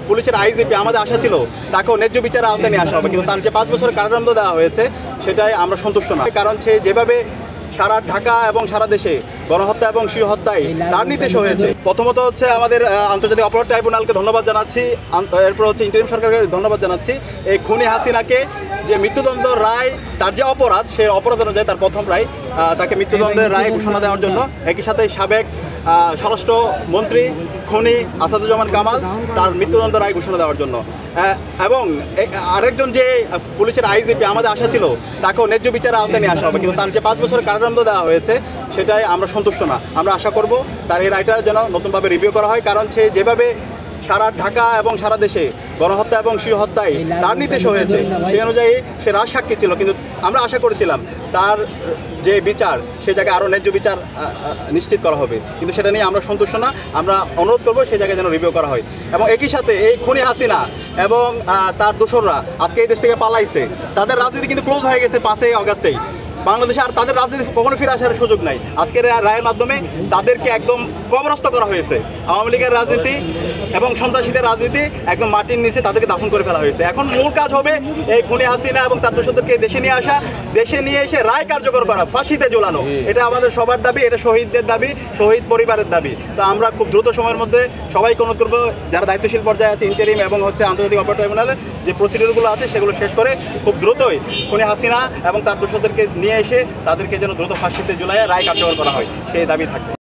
পুলিশের আইজিপি আমাদের আশা ছিল তাকেও ন্যায্য বিচারের আওতায় নিয়ে আসা হবে, কিন্তু তার যে 5 বছরের কারাদণ্ড দেওয়া হয়েছে সেটাই আমরা সন্তুষ্ট না। কারণ সে যেভাবে সারা ঢাকা এবং সারা দেশে গণহত্যা এবং শিশু হত্যায় তার নির্দেশ হয়েছে। প্রথমত হচ্ছে আমাদের আন্তর্জাতিক অপরাধ ট্রাইব্যুনালকে ধন্যবাদ জানাচ্ছি, এরপর হচ্ছে ইন্টারিম সরকারকে ধন্যবাদ জানাচ্ছি। এই খুনি হাসিনাকে যে মৃত্যুদণ্ড রায়, তার যে অপরাধ, সে অপরাধ অনুযায়ী তার প্রথম রায়, তাকে মৃত্যুদণ্ডের রায় ঘোষণা দেওয়ার জন্য, একই সাথে সাবেক স্বরাষ্ট্র মন্ত্রী খুনি আসাদুজ্জামান কামাল তার মৃত্যুদণ্ড রায় ঘোষণা দেওয়ার জন্য, এবং আরেকজন যে পুলিশের আইজিপি আমাদের আশা ছিল তাকেও ন্যায্য বিচারের আওতায় নিয়ে আসা হবে, কিন্তু তার যে 5 বছরের কারাদণ্ড দেওয়া হয়েছে সেটাই আমরা সন্তুষ্ট না। আমরা আশা করব তার এই রায়টা যেন নতুনভাবে রিভিউ করা হয়, কারণ সে যেভাবে সারা ঢাকা এবং সারা দেশে গণহত্যা এবং শিশু হত্যায় তার নির্দেশ হয়েছে, সেই অনুযায়ী সে রাজসাক্ষী ছিল, কিন্তু আমরা আশা করেছিলাম তার যে বিচার সে জায়গায় আরও ন্যায্য বিচার নিশ্চিত করা হবে, কিন্তু সেটা নিয়ে আমরা সন্তুষ্ট না। আমরা অনুরোধ করবো সেই জায়গায় যেন রিভিউ করা হয়। এবং একই সাথে এই খুনি হাসিনা এবং তার দোসররা আজকে এই দেশ থেকে পালাইছে, তাদের রাজনীতি কিন্তু ক্লোজ হয়ে গেছে 5 আগস্টেই। বাংলাদেশে আর তাদের রাজনীতি কখনো ফিরে আসার সুযোগ নাই। আজকের রায়ের মাধ্যমে তাদেরকে একদম কবরস্থ করা হয়েছে। আওয়ামী লীগের রাজনীতি এবং সন্ত্রাসীদের রাজনীতি একদম মাটির নিচে তাদেরকে দাফন করে ফেলা হয়েছে। এখন মূল কাজ হবে এই খুনি হাসিনা এবং তার দোষরদেরকে দেশে নিয়ে আসা, দেশে নিয়ে এসে রায় কার্যকর করা, ফাঁসিতে ঝোলানো। এটা আমাদের সবার দাবি, এটা শহীদদের দাবি, শহীদ পরিবারের দাবি। তো আমরা খুব দ্রুত সময়ের মধ্যে সবাইকে অনুরোধ করবো, যারা দায়িত্বশীল পর্যায়ে আছে, ইন্টারিম এবং হচ্ছে আন্তর্জাতিক অপরাধ ট্রাইব্যুনালের যে প্রসিডিউরগুলো আছে সেগুলো শেষ করে খুব দ্রুতই খুনি হাসিনা এবং তার দোষরদেরকে নিয়ে এসে তাদেরকে যেন দ্রুত ফাঁসিতে ঝুলাইয়ে রায় কার্যকর করা হয়, সেই দাবি থাকবে।